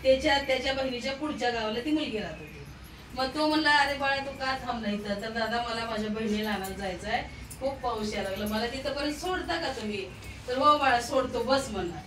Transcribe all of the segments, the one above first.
त्याच्या बहिणीच्या पुढच्या गावाला ती मुलगी राहत होती. मग तो म्हणला, अरे बाळा तू का थांबला इथं? तर दादा मला माझ्या बहिणीला आणायला जायचं आहे, खूप पाऊस यायला लागला, मला तिथंपर्यंत सोडता का तुम्ही? तर हो बाळा सोडतो, बस म्हणला.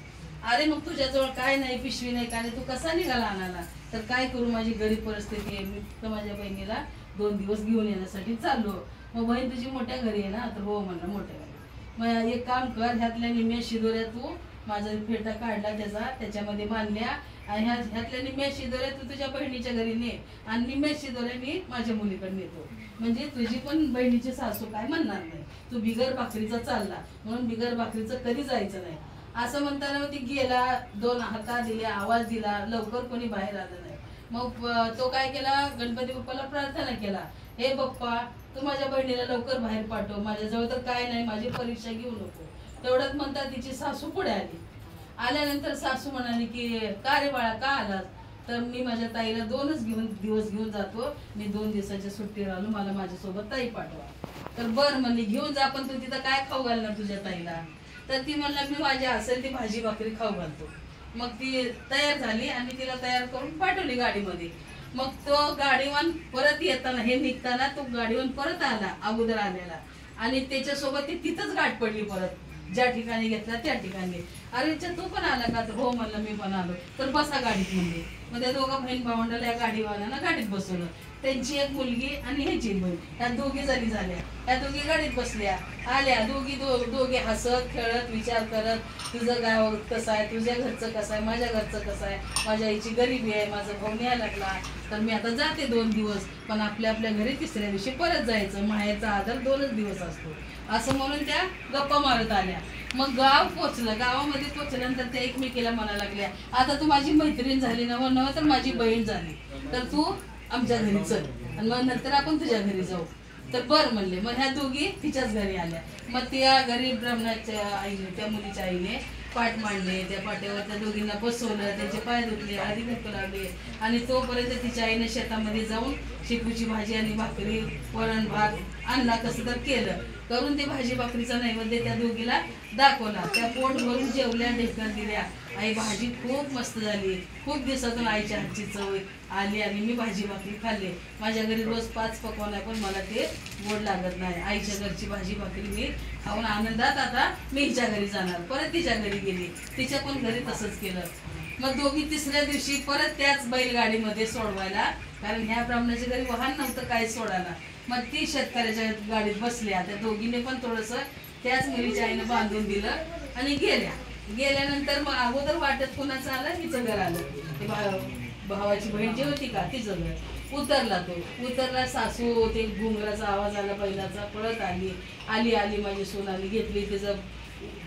अरे मग तुझ्याजवळ काय नाही, पिशवी नाही, काय नाही, तू कसा निघाला आणायला? तर काय करू, माझी गरीब परिस्थिती आहे, मी फक्त माझ्या बहिणीला 2 दिवस घेऊन येण्यासाठी चाललो. मग बहीण तुझी मोठ्या घरी आहे ना? तर हो म्हणलं मोठ्या घरी. मग एक काम कर, ह्यातल्या निम्या शिदोऱ्या तू माझा फेटा काढला त्याच्यामध्ये बांधल्या, आणि ह्यातल्या निम्या शिदोऱ्या तू तुझ्या बहिणीच्या घरी ने, आणि निम्या शिदोऱ्या मी माझ्या मुलीकडे नेतो, म्हणजे तुझी पण बहिणीची सासू काय म्हणणार नाही, तू बिगर भाकरीचा चालला म्हणून बिगर भाकरीचं कधी जायचं नाही. असं म्हणताना मग ती गेला, 2 हाता दिल्या, आवाज दिला, लवकर कोणी बाहेर आलं नाही. मग तो काय केला, गणपती बाप्पाला प्रार्थना केला, हे बाप्पा तू माझ्या बहिणीला लवकर बाहेर पाठव, माझ्याजवळ तर काय नाही, माझी परीक्षा घेऊ नको. तेवढ्यात म्हणतात तिची सासू पुढे आली. आल्यानंतर सासू म्हणाली की का रे बाळा का आलास? तर मी माझ्या ताईला 2 दिवस घेऊन जातो, मी 2 दिवसाच्या सुट्टीवर आलो, मला माझ्यासोबत ताई पाठवा. तर बर म्हणली घेऊन जा, पण तू तिथं काय खाऊ घालणार तुझ्या ताईला? तर ती म्हणला मी माझी असेल ती भाजी भाकरी खाऊ घालतो. मग ती तयार झाली आणि तिला तयार करून पाठवली गाडीमध्ये. मग तो गाडीवान परत येताना, हे निघताना तो गाडीवान परत आला अगोदर आलेला, आणि त्याच्यासोबत ती तिथंच गाठ पडली परत, ज्या ठिकाणी घेतला त्या ठिकाणी. अरे तू पण आला का? तर हो म्हणलं मी पण आलो. तर बसा गाडीत म्हणले. मग त्या दोघा बहीण भावंडाला या गाडीवाल्यानं गाडीत बसवलं. त्यांची एक मुलगी आणि ह्याची बहीण, ह्या दोघी जणी झाल्या. ह्या दोघी गाडीत बसल्या, आल्या दोघी हसत खेळत विचार करत, तुझं गाव कसं आहे, तुझ्या घरचं कसं आहे, माझ्या घरचं कसं आहे, माझ्या आईची गरिबी आहे, माझा भाऊ न्यायला लागला, तर मी आता जाते 2 दिवस, पण आपल्या घरी तिसऱ्या दिवशी परत जायचं, माहेरचा आदर 2च दिवस असतो, असं म्हणून त्या गप्पा मारत आल्या. मग गाव पोचलं. गावामध्ये पोचल्यानंतर त्या एकमेकीला म्हणायला लागल्या, आता तू माझी मैत्रीण झाली नव तर माझी बहीण झाली, तर तू आमच्या घरी चल, आणि मग नंतर आपण तुझ्या घरी जाऊ. तर बर म्हणले. मग ह्या दोघी तिच्याच घरी आल्या. मग त्या गरीब ब्राह्मणाच्या आईने, त्या मुलीच्या आईने पाठ मांडले, त्या पाट्यावर त्या दोघींना बसवलं, त्यांचे पाय धुतले, हळदी कुंकू लावले, आणि तोपर्यंत तिच्या आईने शेतामध्ये जाऊन शेपूची भाजी आणि भाकरी, वरण भात आणला, कसं तर केलं करून ते भाजी भाकरीचा नैवेद्य त्या दोघीला दाखवला. त्या पोट भरून जेवल्या, ढेकर दिल्या. आई भाजी खूप मस्त झाली, खूप दिवसातून आईच्या हातची चव आली आणि मी भाजी भाकरी खाल्ली. माझ्या घरी रोज 5 पकवान आहे, पण मला ते गोड लागत नाही. आईच्या घरची भाजी भाकरी मी खाऊन आनंदात आता मी हिच्या घरी जाणार. परत तिच्या घरी गेली, तिच्या पण घरी तसंच केलं. मग दोघी तिसऱ्या दिवशी परत त्याच बैलगाडीमध्ये सोडवायला, कारण ह्या ब्राह्मणाच्या घरी वाहन नव्हतं काय सोडायला. मग ती शेतकऱ्याच्या गाडीत बसल्या. त्या दोघीने पण थोडंसं त्याच मुलीच्या आईनं बांधून दिलं आणि गेल्यानंतर मग अगोदर वाटत कुणाचं आलं, तिचं घर आलं. भावाची बहीण जी होती का तिचं घर उतरला. तो उतरला, सासू ते घुंगराचा आवाज आला बैलाचा, पळत आली माझी सून आली, घेतली तिचा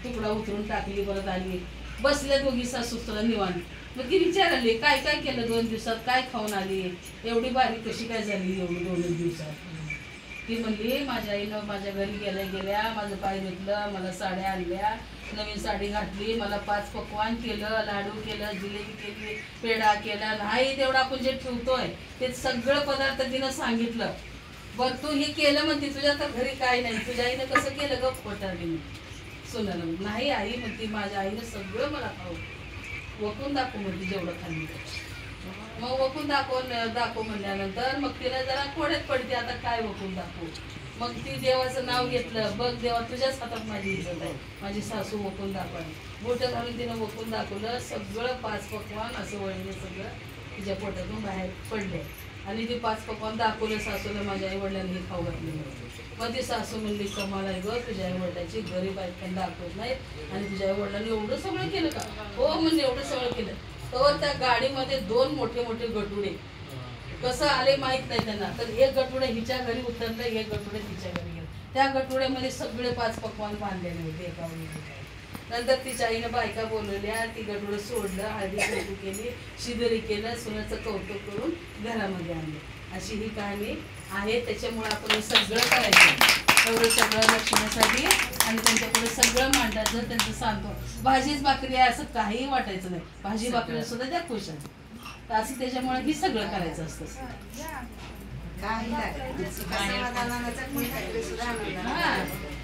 तुकडा उतरून टाकली, परत आली. बसल्या दोघी सासू निवांत. मग ती विचारली काय काय केलं 2 दिवसात, काय खाऊन आली, एवढी बारीक कशी काय झाली एवढी 2 दिवसात? ती म्हणली माझ्या आईनं माझ्या घरी गेल्या माझं पाय धुतलं, मला साड्या आणल्या, नवीन साडी घातली, मला 5 पकवान केलं, लाडू केलं, जिलेबी केली, पेढा केला, नाही तेवढं आपण जे ठेवतोय ते सगळं पदार्थ तिनं सांगितलं. बरं तू हे केलं म्हणते, तुझ्या तर घरी काय नाही, तुझ्या आईनं कसं केलं गप खोटारली सुनाला? नाही आई म्हणते माझ्या आईनं सगळं मला खाऊ वकून दाखव म्हणते, जेवढं खाल्ली. मग वकून दाखव म्हणल्यानंतर मग तिला जरा कोड्यात पडते, आता काय वकून दाखवू. मग ती देवाचं नाव घेतलं, बघ देवा तुझ्याच हातात माझी इज्जत आहे, माझी सासू वकून दाखवली. बोटं घालून तिनं वकून दाखवलं, सगळं 5 पकवान असं वळले, सगळं तिच्या पोटातून बाहेर पडले. आणि ती 5 पकवान दाखवलं सासूला, माझ्या आई वडिलांनी हे खाऊ घातले. मग ती सासू म्हणली कमाल आहे गं, तुझ्या आई वडिलांची गरीब आहेत पण दाखवत नाहीत, आणि तुझ्या आई वडिलांनी एवढं सगळं केलं का? हो म्हणजे एवढं सगळं केलं. तर त्या गाडीमध्ये 2 मोठे मोठे गटुडे कसं आले माहित नाही त्यांना. तर एक गटुडे हिच्या घरी उतरलं, एक गटुडे तिच्या घरी गेलं. त्या गटुड्यामध्ये सगळे 5 पकवान बांधलेले होते एका वेळी. नंतर तिच्या आईनं बायका बोलवल्या, ती गटुडं सोडलं, हळदी कुंकू केली, शिदोरी केलं, सुनाचं कौतुक करून घरामध्ये आणलं. अशी ही कहाणी आहे. त्याच्यामुळे आपण हे सगळं करायचं, एवढं सगळं लक्षणासाठी, आणि त्यांच्यापुढे सगळं मांडायचं. त्यांचं सांगतो भाजीच भाकरी आहे असं काही वाटायचं नाही, भाजी भाकरी सुद्धा त्या खुश आहेत. तर असं त्याच्यामुळे ही सगळं करायचं असतं.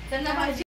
त्यांना भाजी